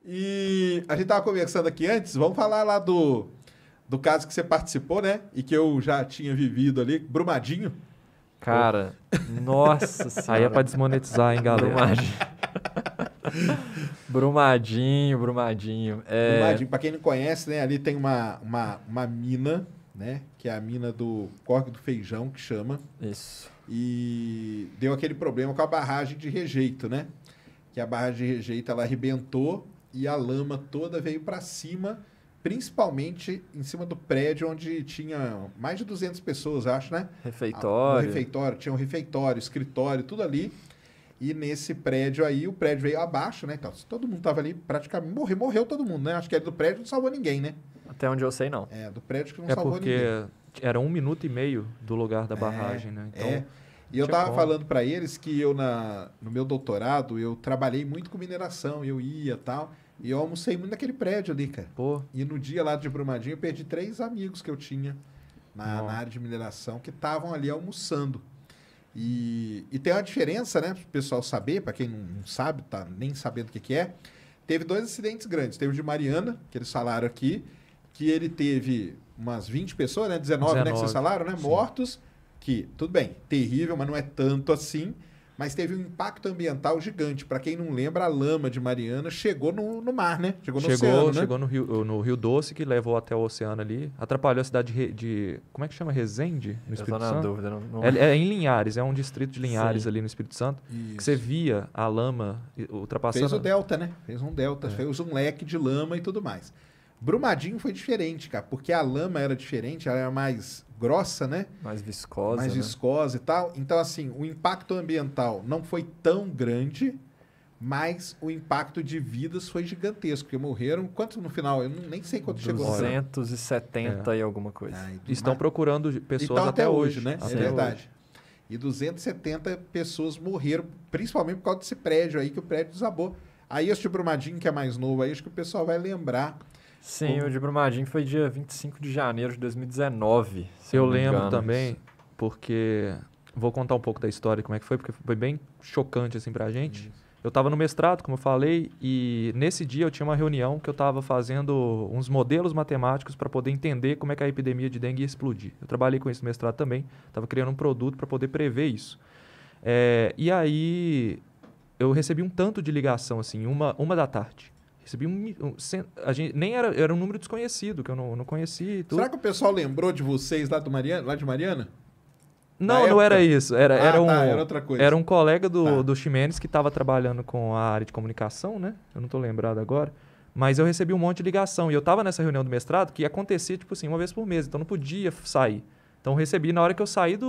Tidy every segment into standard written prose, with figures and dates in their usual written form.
E a gente tava conversando aqui antes, vamos falar lá do caso que você participou, né? E que eu já tinha vivido ali, Brumadinho. Cara, nossa senhora. Aí é pra desmonetizar, hein, galera? Brumadinho. Brumadinho, pra quem não conhece, né? Ali tem uma mina, né? Que é a mina do Córrego do Feijão, que chama. Isso. E deu aquele problema com a barragem de rejeito, né? Que a barragem de rejeito, ela arrebentou e a lama toda veio pra cima, principalmente em cima do prédio onde tinha mais de 200 pessoas, acho, né? Refeitório. No refeitório, tinha um refeitório, escritório, tudo ali. E nesse prédio aí, o prédio veio abaixo, né? Então, todo mundo tava ali, praticamente morreu todo mundo, né? Acho que era do prédio, não salvou ninguém, né? Até onde eu sei, não. É, do prédio que não É salvou ninguém. porque era 1 minuto e meio do lugar da barragem, né? Então, E eu tinha tava como. falando para eles que eu, no meu doutorado, eu trabalhei muito com mineração, eu ia e tal, e eu almocei muito naquele prédio ali, cara. pô, E no dia lá de Brumadinho, eu perdi 3 amigos que eu tinha na Nossa. área de mineração que estavam ali almoçando. E tem uma diferença, né, para o pessoal saber, para quem não sabe, tá nem sabendo o que é. Teve 2 acidentes grandes. Teve o de Mariana, que eles falaram aqui, que ele teve umas 20 pessoas, né, 19, né, que vocês 19, falaram, né, sim. mortos, que, tudo bem, terrível, mas não é tanto assim. Mas teve um impacto ambiental gigante. Para quem não lembra, a lama de Mariana chegou no mar, né? Chegou no oceano, né? chegou no Rio Doce, que levou até o oceano ali. Atrapalhou a cidade de como é que chama? Resende, no Eu tô Espírito na Santo? dúvida. Não... É em Linhares, é um distrito de Linhares Sim. ali no Espírito Santo. Isso. Que você via a lama ultrapassando. Fez o delta, né? Fez um delta, fez um leque de lama e tudo mais. Brumadinho foi diferente, cara, porque a lama era diferente, ela era mais grossa, né? Mais viscosa, Mais né? viscosa e tal. Então, assim, o impacto ambiental não foi tão grande, mas o impacto de vidas foi gigantesco, porque morreram, quantos no final? Eu nem sei quanto chegou no final. 270 e alguma coisa. Estão procurando pessoas Então, até hoje, né? Até É verdade. E 270 pessoas morreram, principalmente por causa desse prédio aí, que o prédio desabou. Aí, esse de Brumadinho, que é mais novo aí, acho que o pessoal vai lembrar. Sim, o de Brumadinho foi dia 25 de janeiro de 2019. se Eu não me lembro engano. também, porque vou contar um pouco da história, como é que foi, porque foi bem chocante assim pra gente. Eu estava no mestrado, como eu falei, e nesse dia eu tinha uma reunião que eu estava fazendo uns modelos matemáticos para poder entender como é que a epidemia de dengue ia explodir. Eu trabalhei com isso no mestrado também, estava criando um produto para poder prever isso. E aí eu recebi um tanto de ligação, assim, uma da tarde. Recebi a gente, nem era um número desconhecido, que eu não conhecia e tudo. Será que o pessoal lembrou de vocês lá de Mariana? Não era isso. Era outra coisa. Era um colega Tá. do Ximenes que estava trabalhando com a área de comunicação, né? Eu não estou lembrado agora. Mas eu recebi um monte de ligação. E eu estava nessa reunião do mestrado que acontecia, tipo assim, uma vez por mês. Então não podia sair. Então eu recebi, na hora que eu saí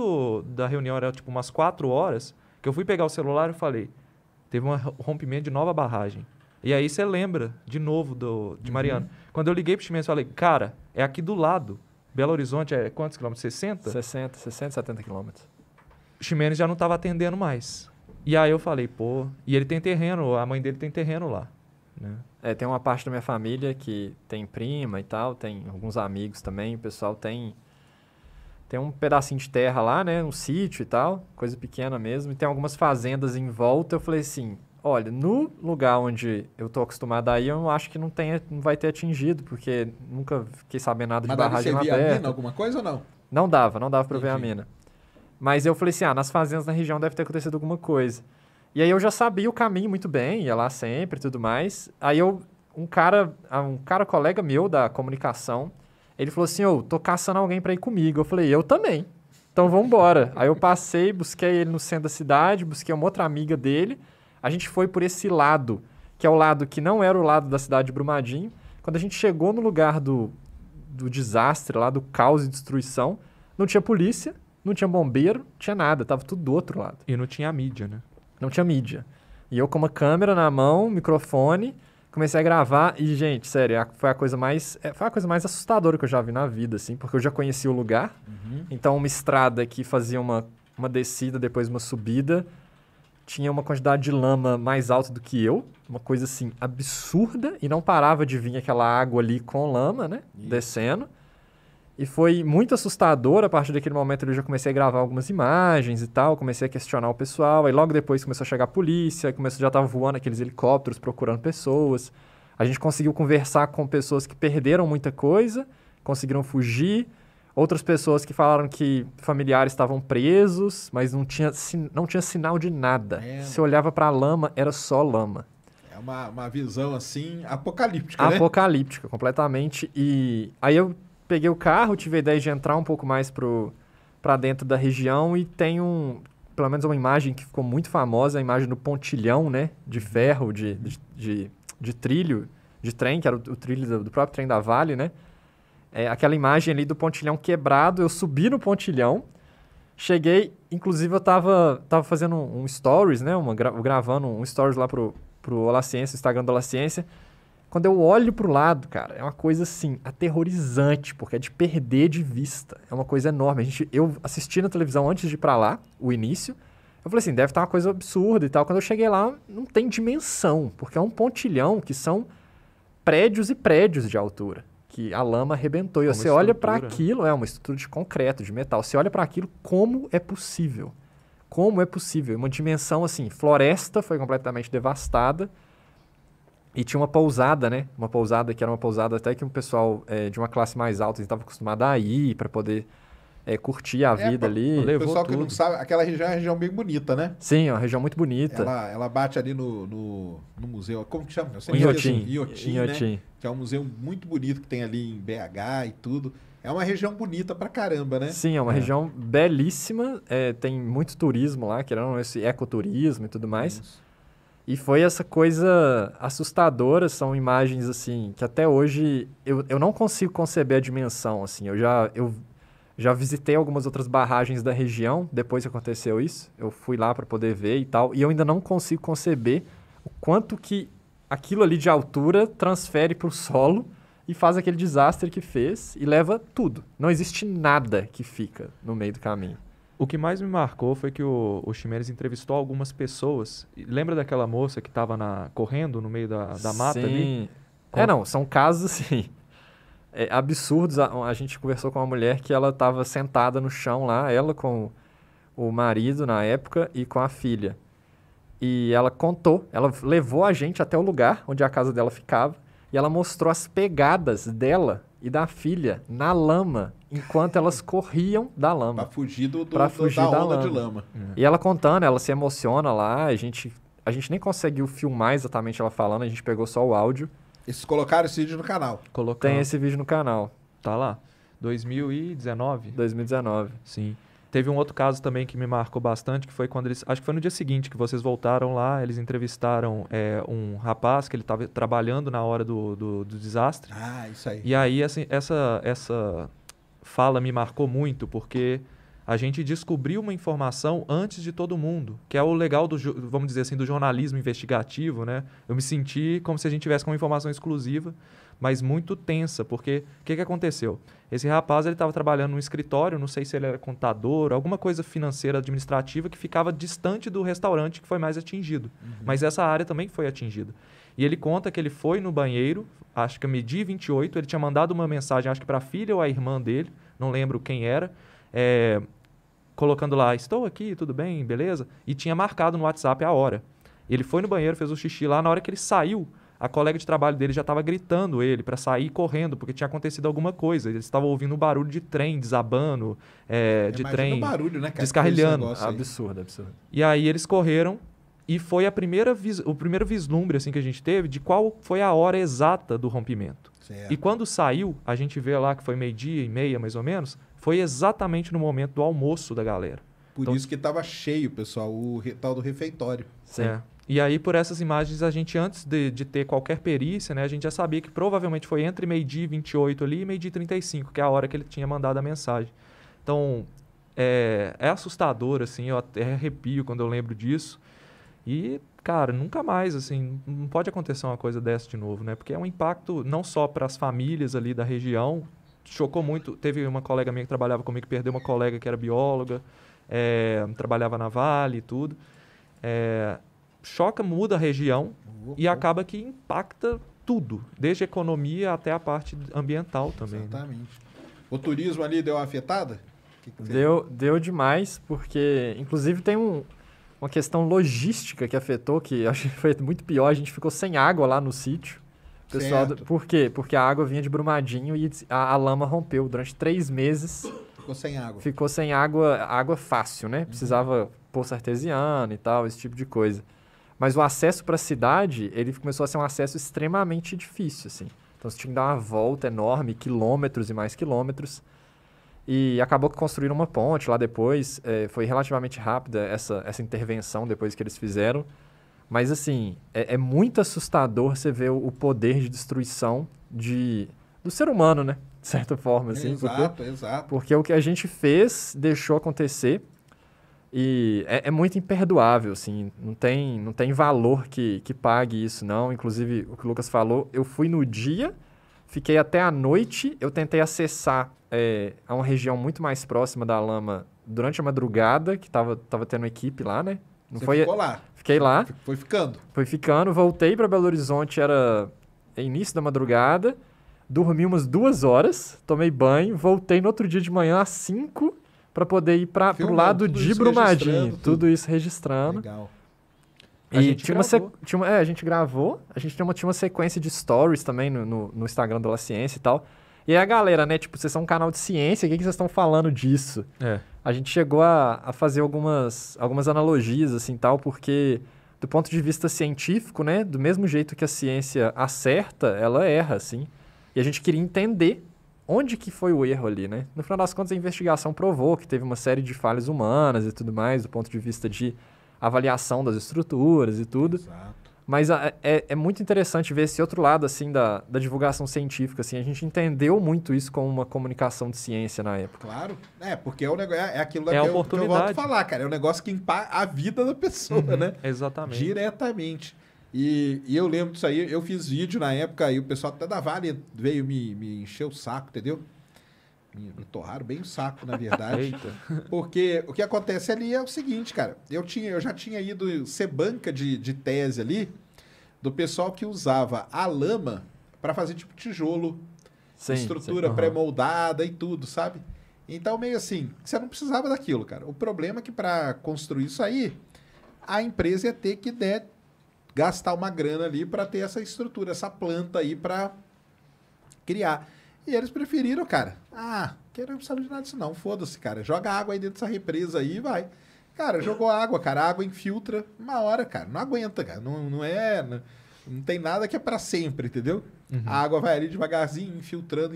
da reunião, era tipo umas 4 horas, que eu fui pegar o celular e falei, teve um rompimento de nova barragem. E aí você lembra de novo de Mariana. Quando eu liguei pro Ximenes, eu falei, cara, é aqui do lado. Belo Horizonte é quantos quilômetros? 60? 60, 70 quilômetros. O Ximenes já não estava atendendo mais. E aí eu falei, pô... E ele tem terreno, a mãe dele tem terreno lá, né? Tem uma parte da minha família que tem prima e tal, tem alguns amigos também, o pessoal tem um pedacinho de terra lá, né, um sítio e tal, coisa pequena mesmo, e tem algumas fazendas em volta. Eu falei assim, olha, no lugar onde eu tô acostumado aí, eu acho que não vai ter atingido, porque nunca fiquei sabendo nada de barragem Mas você via a mina, aberta. alguma coisa ou não? Não dava pra eu ver a Entendi. mina. Mas eu falei assim, nas fazendas na região deve ter acontecido alguma coisa. E aí eu já sabia o caminho muito bem, ia lá sempre e tudo mais. Aí um cara colega meu da comunicação, ele falou assim, tô caçando alguém pra ir comigo. Eu falei, eu também. Então vamos embora. Aí eu passei, busquei ele no centro da cidade, busquei uma outra amiga dele. A gente foi por esse lado, que é o lado que não era o lado da cidade de Brumadinho. Quando a gente chegou no lugar do desastre, lá do caos e destruição, não tinha polícia, não tinha bombeiro, não tinha nada, tava tudo do outro lado. E não tinha mídia, né? Não tinha mídia. E eu com uma câmera na mão, microfone, comecei a gravar e, gente, sério, foi a coisa mais assustadora que eu já vi na vida, assim, porque eu já conhecia o lugar. Então, uma estrada que fazia uma descida, depois uma subida, tinha uma quantidade de lama mais alta do que eu, uma coisa, assim, absurda, e não parava de vir aquela água ali com lama, né, descendo. E foi muito assustador. A partir daquele momento eu já comecei a gravar algumas imagens e tal, comecei a questionar o pessoal, aí logo depois começou a chegar a polícia, já tava voando aqueles helicópteros procurando pessoas. A gente conseguiu conversar com pessoas que perderam muita coisa, conseguiram fugir. Outras pessoas que falaram que familiares estavam presos, mas não tinha sinal de nada. Se olhava para a lama, era só lama. É uma visão, assim, apocalíptica, né? Apocalíptica, completamente. E aí eu peguei o carro, tive a ideia de entrar um pouco mais para dentro da região e tem pelo menos uma imagem que ficou muito famosa, a imagem do pontilhão, né? De ferro, de trilho, de trem, que era o trilho do próprio trem da Vale, né? Aquela imagem ali do pontilhão quebrado, eu subi no pontilhão, cheguei, inclusive eu tava fazendo um stories, né? Gravando um stories lá pro Olá Ciência, Instagram do Olá Ciência. Quando eu olho pro lado, cara, é uma coisa assim, aterrorizante, porque é de perder de vista. É uma coisa enorme. Eu assisti na televisão antes de ir pra lá, o início. Eu falei assim, deve estar uma coisa absurda e tal. Quando eu cheguei lá, não tem dimensão, porque é um pontilhão que são prédios e prédios de altura, que a lama arrebentou. E você olha para aquilo, é uma estrutura de concreto, de metal. Você olha para aquilo, como é possível? Como é possível? Uma dimensão assim, floresta foi completamente devastada e tinha uma pousada, né? Uma pousada que era uma pousada até que um pessoal de uma classe mais alta estava acostumado a ir para poder curtir a vida ali. O pessoal que não sabe, aquela região é uma região bem bonita, né? Sim, é uma região muito bonita. Ela bate ali no museu, como que chama? Inhotim, né? Que é um museu muito bonito que tem ali em BH e tudo. É uma região bonita pra caramba, né? Sim, é uma região belíssima, tem muito turismo lá, querendo esse ecoturismo e tudo mais. Isso. E foi essa coisa assustadora, são imagens assim, que até hoje eu não consigo conceber a dimensão, assim. Eu já visitei algumas outras barragens da região, depois que aconteceu isso. Eu fui lá para poder ver e tal. E eu ainda não consigo conceber o quanto que aquilo ali de altura transfere para o solo e faz aquele desastre que fez e leva tudo. Não existe nada que fica no meio do caminho. O que mais me marcou foi que o Ximenes entrevistou algumas pessoas. Lembra daquela moça que estava correndo no meio da mata ali? Não, são casos assim... absurdos. A gente conversou com uma mulher que ela estava sentada no chão lá, ela com o marido na época e com a filha. E ela contou, ela levou a gente até o lugar onde a casa dela ficava e ela mostrou as pegadas dela e da filha na lama, enquanto elas corriam da lama. Pra fugir da onda de lama. E ela contando, ela se emociona lá, a gente nem conseguiu filmar exatamente ela falando, a gente pegou só o áudio. E vocês colocaram esse vídeo no canal? Tem esse vídeo no canal. Tá lá. 2019? 2019. Sim. Teve um outro caso também que me marcou bastante, que foi quando eles... Acho que foi no dia seguinte que vocês voltaram lá, eles entrevistaram um rapaz que ele estava trabalhando na hora do desastre. Ah, isso aí. E aí, assim, essa fala me marcou muito, porque a gente descobriu uma informação antes de todo mundo, que é o legal vamos dizer assim, do jornalismo investigativo, né? Eu me senti como se a gente tivesse com uma informação exclusiva, mas muito tensa, porque o que aconteceu? Esse rapaz ele estava trabalhando num escritório, não sei se ele era contador, alguma coisa financeira administrativa que ficava distante do restaurante que foi mais atingido. Mas essa área também foi atingida. E ele conta que ele foi no banheiro, acho que a meio-dia 28, ele tinha mandado uma mensagem, acho que para a filha ou a irmã dele, não lembro quem era, colocando lá, estou aqui, tudo bem, beleza? E tinha marcado no WhatsApp a hora. Ele foi no banheiro, fez o xixi lá, na hora que ele saiu, a colega de trabalho dele já estava gritando ele para sair correndo, porque tinha acontecido alguma coisa. Eles estavam ouvindo um barulho de trem desabando, de trem o barulho, né, cara? descarrilhando. Absurdo. E aí eles correram e foi o primeiro vislumbre assim, que a gente teve de qual foi a hora exata do rompimento. Certo. E quando saiu, a gente vê lá que foi 12:30 mais ou menos, foi exatamente no momento do almoço da galera. Por isso que estava cheio, pessoal, o tal do refeitório. Sim. E aí, por essas imagens, a gente, antes de ter qualquer perícia, né, a gente já sabia que provavelmente foi entre meio-dia 28 ali e meio-dia 35, que é a hora que ele tinha mandado a mensagem. Então, é assustador, assim, eu até arrepio quando eu lembro disso. E, cara, nunca mais, assim, não pode acontecer uma coisa dessa de novo, né? Porque é um impacto não só para as famílias ali da região, chocou muito. Teve uma colega minha que trabalhava comigo, que perdeu uma colega que era bióloga, trabalhava na Vale e tudo. Choca, muda a região e acaba que impacta tudo, desde a economia até a parte ambiental também. Exatamente. Né? O turismo ali deu uma afetada? Deu demais, porque inclusive tem uma questão logística que afetou, que eu acho que foi muito pior. A gente ficou sem água lá no sítio Pessoal Certo. Por quê? Porque a água vinha de Brumadinho e a lama rompeu. Durante 3 meses Ficou sem água. ficou sem água fácil, né? Precisava poço artesiano e tal, esse tipo de coisa. Mas o acesso para a cidade, ele começou a ser um acesso extremamente difícil, assim. Então você tinha que dar uma volta enorme, quilômetros e mais quilômetros. E acabou que construíram uma ponte lá depois. Foi relativamente rápida essa intervenção depois que eles fizeram. Mas, assim, é muito assustador você ver o poder de destruição do ser humano, né? De certa forma, assim. Exato. Porque o que a gente fez, deixou acontecer. E é muito imperdoável, assim. Não tem valor que pague isso, não. Inclusive, o que o Lucas falou, eu fui no dia, fiquei até a noite. Eu tentei acessar a uma região muito mais próxima da lama durante a madrugada, que tava tendo equipe lá, né? Não Você foi, ficou lá. Fiquei lá. Foi ficando. Foi ficando, voltei para Belo Horizonte, era início da madrugada, dormi umas 2 horas, tomei banho, voltei no outro dia de manhã às 5 para poder ir pro Filmando, lado tudo de isso Brumadinho. registrando, Tudo isso registrando. Legal. A gente gravou. A gente gravou, a gente tinha uma sequência de stories também no Instagram do La Ciência e tal. E aí a galera, né, tipo, vocês são um canal de ciência, o que vocês estão falando disso? A gente chegou a fazer algumas analogias, assim, tal, porque do ponto de vista científico, né, do mesmo jeito que a ciência acerta, ela erra, assim. E a gente queria entender onde que foi o erro ali, né? No final das contas, a investigação provou que teve uma série de falhas humanas e tudo mais, do ponto de vista de avaliação das estruturas e tudo. Exato. Mas é muito interessante ver esse outro lado, assim, da divulgação científica, assim. A gente entendeu muito isso como uma comunicação de ciência na época. Claro. Porque é, o negócio, é aquilo É a que eu oportunidade. volto a falar, cara. É um negócio que impacta a vida da pessoa, né? Exatamente. Diretamente. E eu lembro disso aí, eu fiz vídeo na época e o pessoal até da Vale veio me encher o saco, entendeu? Me torraram bem o saco, na verdade. Eita. Porque o que acontece ali é o seguinte, cara. Eu já tinha ido ser banca de tese ali do pessoal que usava a lama para fazer tipo tijolo, Sim, estrutura sim. pré-moldada e tudo, sabe? Então, meio assim, você não precisava daquilo, cara. O problema é que para construir isso aí, a empresa ia ter que gastar uma grana ali para ter essa estrutura, essa planta aí para criar. E eles preferiram, cara. Não precisa de nada disso não. Foda-se, cara. Joga água aí dentro dessa represa aí e vai. Cara, jogou água, cara. A água infiltra uma hora, cara. Não aguenta, cara. Não tem nada que é para sempre, entendeu? A água vai ali devagarzinho, infiltrando.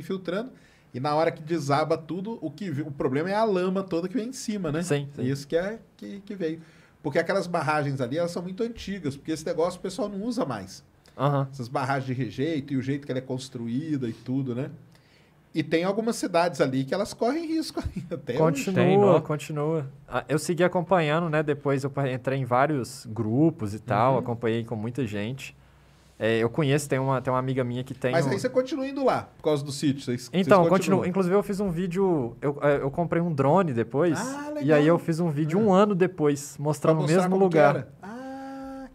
E na hora que desaba tudo, o problema é a lama toda que vem em cima, né? Sim. Isso que veio. Porque aquelas barragens ali, elas são muito antigas, porque esse negócio o pessoal não usa mais. Essas barragens de rejeito e o jeito que ela é construída e tudo, né? E tem algumas cidades ali que elas correm risco ainda até hoje. Continua. Eu segui acompanhando, né? Depois eu entrei em vários grupos e tal, acompanhei com muita gente. Eu conheço, tem uma amiga minha que tem... Mas aí você continua indo lá, por causa do sítio? Então, continuo. Inclusive, eu fiz um vídeo... Eu comprei um drone depois. Legal. E aí eu fiz um vídeo 1 ano depois, mostrando o mesmo lugar.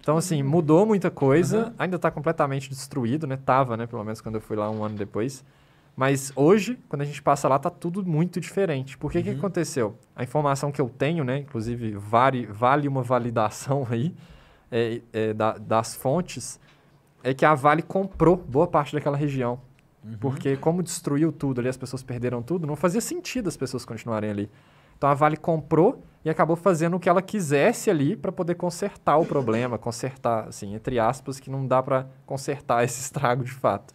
Então, assim, mudou muita coisa. Ainda está completamente destruído, né? Tava, né? Pelo menos quando eu fui lá 1 ano depois. Mas hoje, quando a gente passa lá, tá tudo muito diferente. Por que que aconteceu? A informação que eu tenho, né? Inclusive, vale uma validação aí das fontes, é que a Vale comprou boa parte daquela região. Porque como destruiu tudo ali, as pessoas perderam tudo, não fazia sentido as pessoas continuarem ali. Então a Vale comprou e acabou fazendo o que ela quisesse ali para poder consertar o problema, consertar, assim, entre aspas, que não dá para consertar esse estrago de fato.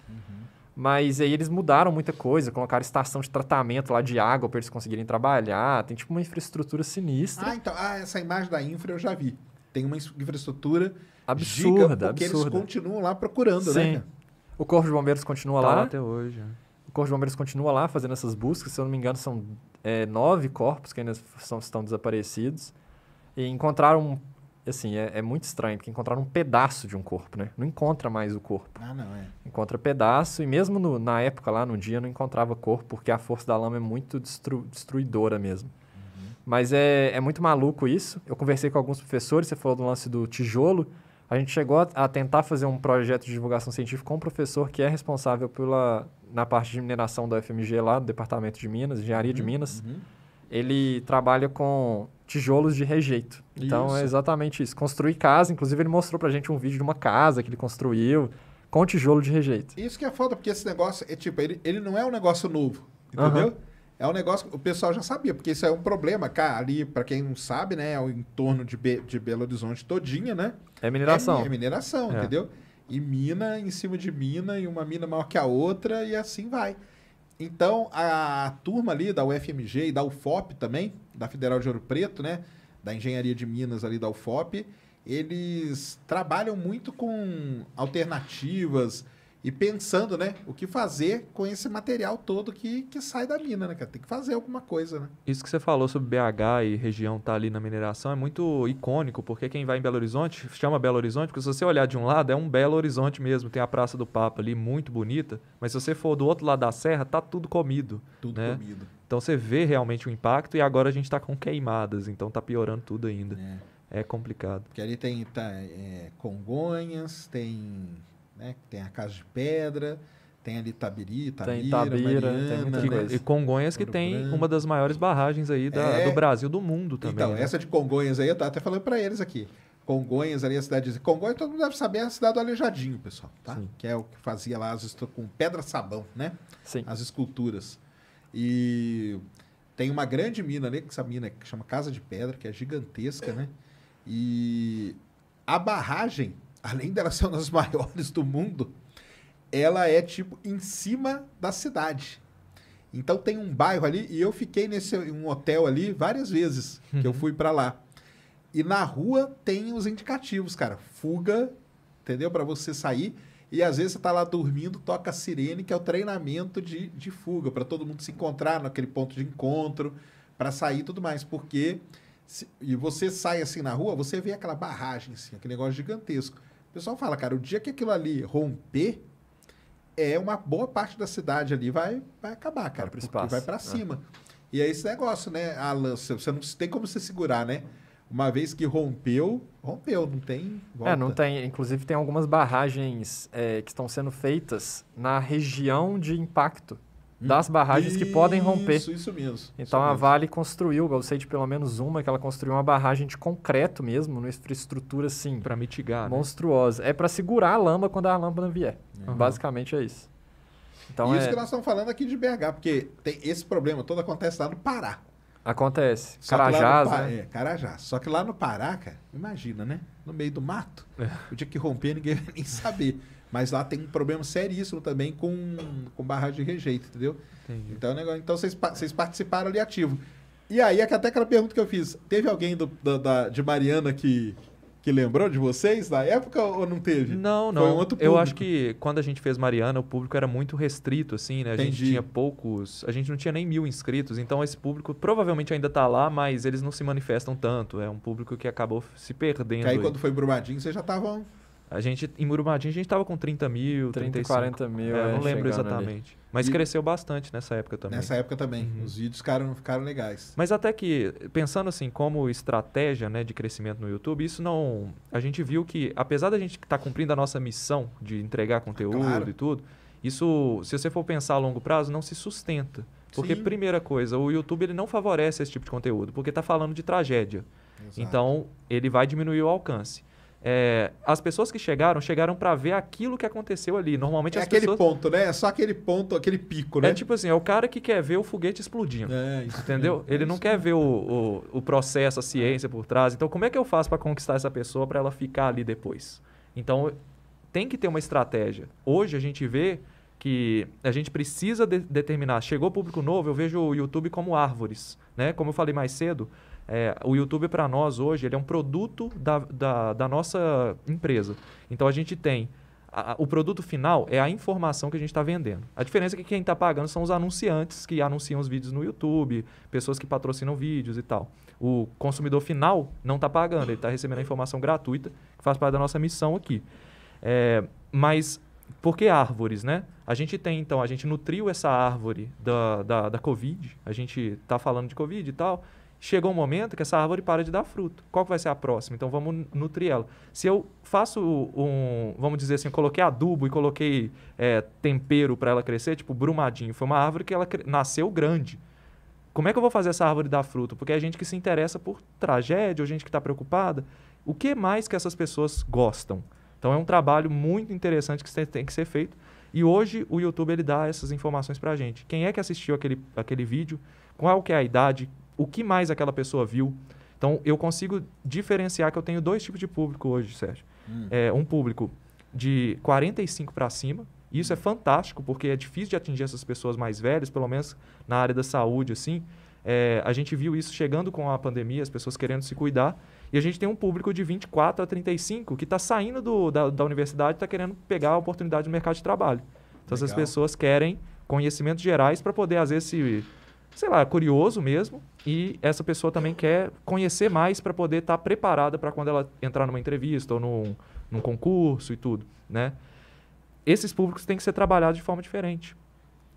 Mas aí eles mudaram muita coisa, colocaram estação de tratamento lá de água para eles conseguirem trabalhar, tem tipo uma infraestrutura sinistra. Então, essa imagem da infra eu já vi. Tem uma infraestrutura Absurda, porque absurda. eles continuam lá procurando, Sim. né? O Corpo de Bombeiros continua Tá lá. lá até hoje. O Corpo de Bombeiros continua lá fazendo essas buscas. Se eu não me engano, são 9 corpos que ainda estão desaparecidos. E encontraram, assim, é muito estranho, porque encontraram um pedaço de um corpo, né? Não encontra mais o corpo. Não, Encontra pedaço, e mesmo na época lá, no dia, não encontrava corpo, porque a força da lama é muito destruidora mesmo. Mas é muito maluco isso. Eu conversei com alguns professores, você falou do lance do tijolo. A gente chegou a tentar fazer um projeto de divulgação científica com um professor que é responsável na parte de mineração da UFMG lá, do Departamento de Minas, Engenharia de Minas. Ele trabalha com tijolos de rejeito. Então, é exatamente isso. Construir casa, inclusive ele mostrou pra gente um vídeo de uma casa que ele construiu, com tijolo de rejeito. Isso que é foda, porque esse negócio, é tipo, ele não é um negócio novo, entendeu? É um negócio que o pessoal já sabia, porque isso é um problema, cara, ali, pra quem não sabe, né, é o entorno de Belo Horizonte todinha, né? É mineração. É mineração, entendeu? E mina em cima de mina, e uma mina maior que a outra, e assim vai. Então, a turma ali da UFMG e da UFOP também, da Federal de Ouro Preto, né, da Engenharia de Minas ali da UFOP, eles trabalham muito com alternativas e pensando, né, o que fazer com esse material todo que sai da mina, né, cara? Tem que fazer alguma coisa, né? Isso que você falou sobre BH e região tá ali na mineração é muito icônico, porque quem vai em Belo Horizonte, chama Belo Horizonte, porque se você olhar de um lado, é um Belo Horizonte mesmo, tem a Praça do Papa ali, muito bonita, mas se você for do outro lado da serra, tá tudo comido. Tudo né? comido. Então você vê realmente o impacto e agora a gente tá com queimadas, então tá piorando tudo ainda. É complicado. Porque ali tem Congonhas, tem a Casa de Pedra, tem ali Itabira, tem muita coisa. E Congonhas que tem uma das maiores barragens aí do Brasil, do mundo também. Então, né? essa de Congonhas aí, eu tava até falando para eles aqui. Congonhas ali, a cidade de Congonhas, todo mundo deve saber, é a cidade do Aleijadinho, pessoal, tá? Sim. Que é o que fazia lá com pedra-sabão, né? Sim. As esculturas. E tem uma grande mina ali, que essa mina que chama Casa de Pedra, que é gigantesca, né? E a barragem, além dela ser uma das maiores do mundo, ela é tipo em cima da cidade. Então tem um bairro ali, e eu fiquei um hotel ali várias vezes que eu fui para lá. E na rua tem os indicativos, cara. Fuga, entendeu? Para você sair. E às vezes você tá lá dormindo, toca a sirene, que é o treinamento de fuga, para todo mundo se encontrar naquele ponto de encontro, para sair e tudo mais. Porque e você sai assim na rua, você vê aquela barragem, assim, aquele negócio gigantesco. O pessoal fala, cara, o dia que aquilo ali romper, uma boa parte da cidade ali vai acabar, cara. Vai pro porque espaço. vai para cima. E é esse negócio, né? Você não tem como você segurar, né? Uma vez que rompeu, não tem volta. Não tem. Inclusive, tem algumas barragens que estão sendo feitas na região de impacto das barragens que podem romper. Isso mesmo. Então, a Vale construiu, eu sei de pelo menos uma, que ela construiu uma barragem de concreto mesmo, numa infraestrutura, assim, Para mitigar, né? monstruosa. É para segurar a lama quando a lâmpada vier. Basicamente é isso. Então, isso que nós estamos falando aqui de BH, porque tem esse problema todo acontece lá no Pará. Acontece. Só que lá no Carajás, né? Carajás. Só que lá no Pará, cara, imagina, né? No meio do mato. O dia que romper, ninguém vai nem saber. Mas lá tem um problema seríssimo também com barragem de rejeito, entendeu? Entendi. Então vocês participaram ali ativo. E aí, até aquela pergunta que eu fiz, teve alguém de Mariana que lembrou de vocês na época ou não teve? Não. Foi um outro público. Eu acho que quando a gente fez Mariana, o público era muito restrito, assim, né? A gente Entendi. tinha poucos... A gente não tinha nem 1000 inscritos, então esse público provavelmente ainda tá lá, mas eles não se manifestam tanto. É um público que acabou se perdendo. Que aí quando foi Brumadinho, vocês já estavam... Em Murumadinho, a gente tava com 30 mil, 30, 35. 40 mil. Não lembro chegando exatamente. Mas E- cresceu bastante nessa época também. Nessa época também. Os vídeos ficaram legais. Mas até que, pensando assim, como estratégia, né, de crescimento no YouTube, isso não... A gente viu que, apesar da gente estar cumprindo a nossa missão de entregar conteúdo Claro. e tudo, isso, se você for pensar a longo prazo, não se sustenta. Porque, Sim. primeira coisa, o YouTube ele não favorece esse tipo de conteúdo, porque está falando de tragédia. Exato. Então, ele vai diminuir o alcance. As pessoas que chegaram para ver aquilo que aconteceu ali. Normalmente É as aquele pessoas... ponto, né? É só aquele ponto, aquele pico, né? É tipo assim, é o cara que quer ver o foguete explodindo. Isso Entendeu? mesmo. Ele não quer ver o processo, a ciência por trás. Então, como é que eu faço para conquistar essa pessoa para ela ficar ali depois? Então, tem que ter uma estratégia. Hoje, a gente vê que a gente precisa determinar. Chegou público novo, eu vejo o YouTube como árvores. Né? Como eu falei mais cedo, o YouTube, para nós, hoje, ele é um produto da nossa empresa. Então, a gente tem... O produto final é a informação que a gente está vendendo. A diferença é que quem está pagando são os anunciantes que anunciam os vídeos no YouTube, pessoas que patrocinam vídeos e tal. O consumidor final não está pagando, ele está recebendo a informação gratuita, que faz parte da nossa missão aqui. Mas por que árvores, né? A gente nutriu essa árvore da Covid, a gente está falando de Covid e tal. Chegou um momento que essa árvore para de dar fruto. Qual que vai ser a próxima? Então, vamos nutrir ela. Se eu faço vamos dizer assim, eu coloquei adubo e coloquei tempero para ela crescer, tipo Brumadinho, foi uma árvore que ela nasceu grande. Como é que eu vou fazer essa árvore dar fruto? Porque é gente que se interessa por tragédia, ou gente que está preocupada. O que mais que essas pessoas gostam? Então é um trabalho muito interessante que tem que ser feito. E hoje o YouTube ele dá essas informações pra gente. Quem é que assistiu aquele vídeo, qual que é a idade, o que mais aquela pessoa viu. Então eu consigo diferenciar que eu tenho 2 tipos de público hoje, Sérgio. Um público de 45 para cima. Isso é fantástico, porque é difícil de atingir essas pessoas mais velhas, pelo menos na área da saúde, assim. A gente viu isso chegando com a pandemia, as pessoas querendo se cuidar. E a gente tem um público de 24 a 35 que está saindo da universidade e está querendo pegar a oportunidade no mercado de trabalho. Então, essas pessoas querem conhecimentos gerais para poder, às vezes, sei lá, curioso mesmo. E essa pessoa também quer conhecer mais para poder estar preparada para quando ela entrar numa entrevista ou num concurso e tudo, né? Esses públicos têm que ser trabalhados de forma diferente.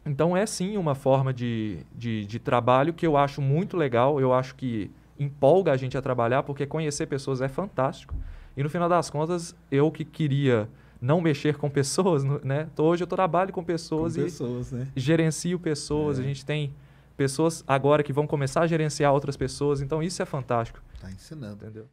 Então, é sim uma forma de trabalho que eu acho muito legal, eu acho que empolga a gente a trabalhar, porque conhecer pessoas é fantástico. E, no final das contas, eu que queria não mexer com pessoas, né? Hoje eu trabalho com pessoas, né? Gerencio pessoas, a gente tem pessoas agora que vão começar a gerenciar outras pessoas, então isso é fantástico. Tá ensinando. Entendeu?